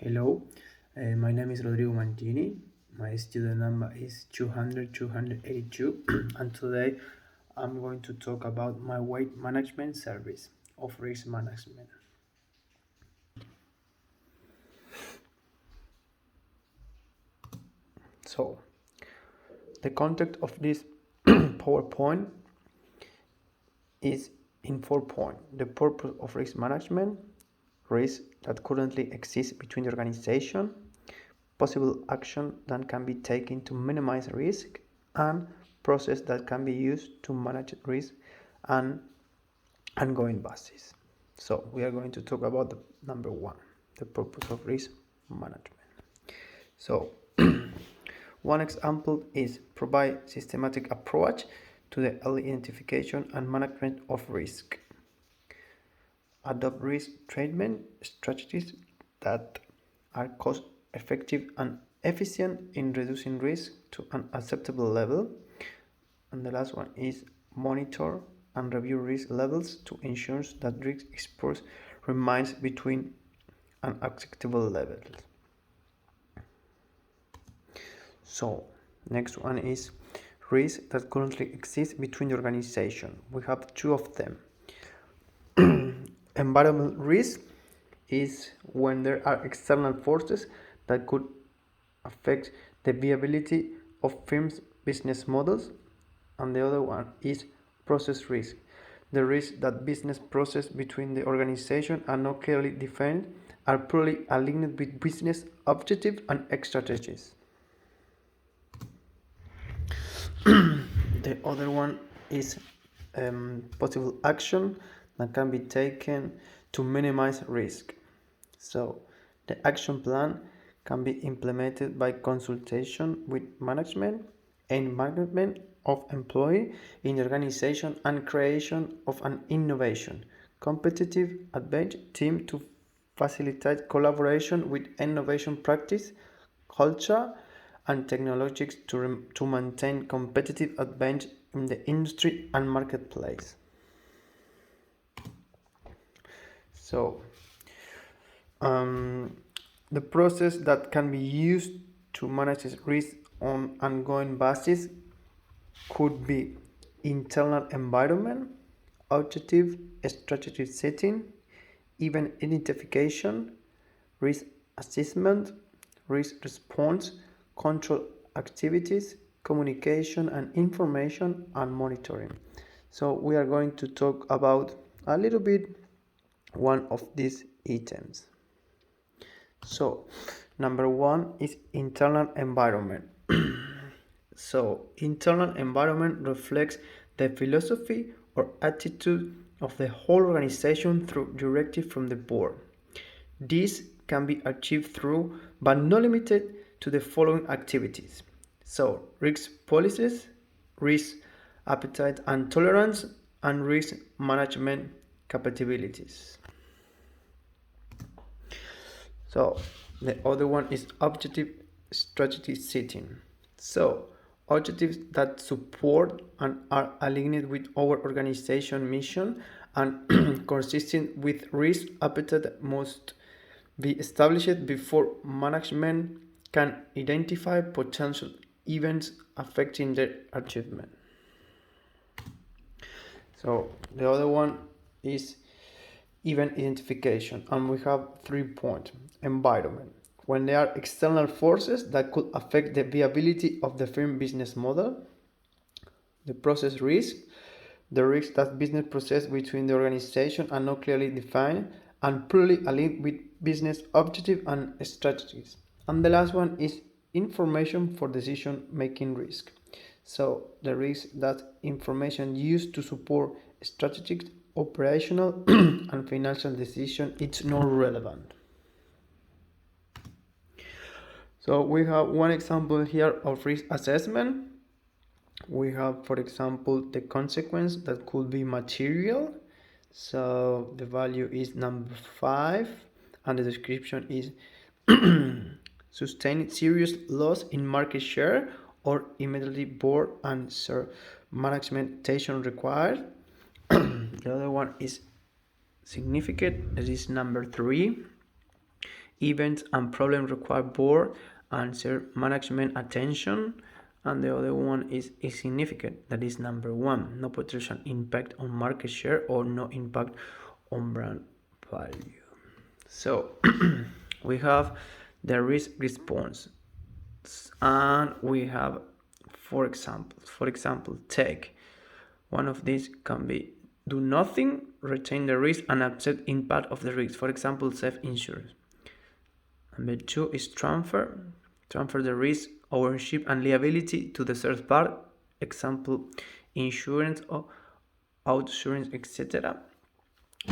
Hello, my name is Rodrigo Mantini. My student number is 282, and today I'm going to talk about my weight management service of risk management. So, the content of this PowerPoint is in 4 points. The purpose of risk management, risk that currently exists between the organization, possible action that can be taken to minimize risk, and process that can be used to manage risk on ongoing basis. So we are going to talk about the number one, the purpose of risk management. So one example is provide systematic approach to the early identification and management of risk. Adopt risk treatment strategies that are cost effective and efficient in reducing risk to an acceptable level. And the last one is monitor and review risk levels to ensure that risk exposure remains between an acceptable level. So next one is risk that currently exists between the organization. We have two of them. Environmental risk is when there are external forces that could affect the viability of firms' business models, and the other one is process risk, the risk that business process between the organization are not clearly defined, are poorly aligned with business objectives and strategies. The other one is possible action that can be taken to minimize risk. So the action plan can be implemented by consultation with management and management of employee in the organization and creation of an innovation competitive advantage team to facilitate collaboration with innovation practice, culture, and technologies to maintain competitive advantage in the industry and marketplace. So the process that can be used to manage risk on ongoing basis could be internal environment, objective strategy setting, event identification, risk assessment, risk response, control activities, communication and information, and monitoring. So we are going to talk about a little bit one of these items. So number one is internal environment. So internal environment reflects the philosophy or attitude of the whole organization through directive from the board. This can be achieved through, but not limited to, the following activities. So risk policies, risk appetite and tolerance, and risk management capabilities. So the other one is objective strategy setting. So objectives that support and are aligned with our organization mission and consistent with risk appetite must be established before management can identify potential events affecting their achievement. So the other one is event identification, and we have 3 points. Environment, when there are external forces that could affect the viability of the firm business model. The process risk, the risk that business process between the organization are not clearly defined and poorly aligned with business objectives and strategies. And the last one is information for decision making risk. So the risk that information used to support strategic, operational and financial decision is not relevant. So we have one example here of risk assessment. We have, for example, the consequence that could be material. So the value is number 5, and the description is sustain serious loss in market share or immediately board and management action required. The other one is significant. It is number 3. events and problems require board and share management attention. And the other one is insignificant. That is number one, no potential impact on market share or no impact on brand value. So we have the risk response, and we have four examples. For example, take one of these can be do nothing, retain the risk, and accept impact of the risk. For example, self-insurance. Number two is transfer the risk, ownership, and liability to the third part. Example, insurance or outsurance, etc.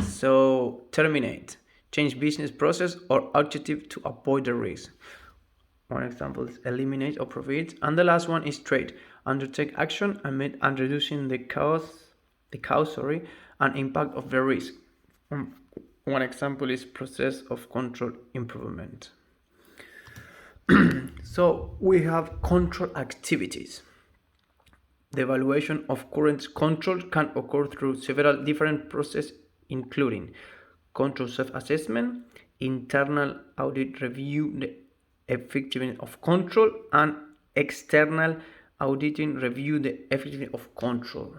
So terminate, change business process or objective to avoid the risk. One example is eliminate or profit. And the last one is trade, undertake action amid and reducing the cause and impact of the risk. One example is process of control improvement. So we have control activities. The evaluation of current control can occur through several different processes, including control self-assessment, internal audit review the effectiveness of control, and external auditing review the effectiveness of control.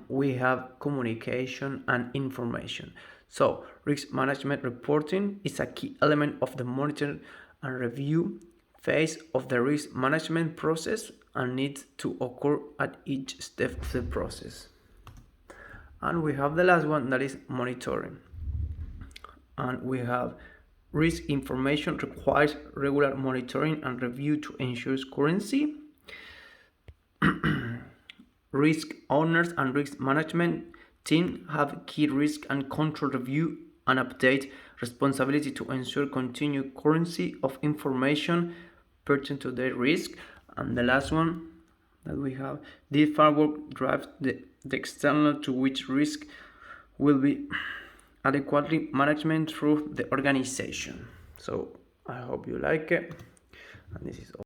We have communication and information. So risk management reporting is a key element of the monitor and review phase of the risk management process and needs to occur at each step of the process. And we have the last one, that is monitoring. And we have risk information requires regular monitoring and review to ensure currency. Risk owners and risk management team have key risk and control review and update responsibility to ensure continued currency of information pertinent to their risk. And the last one that we have, this framework drives the external to which risk will be adequately management through the organization. So I hope you like it, and this is all.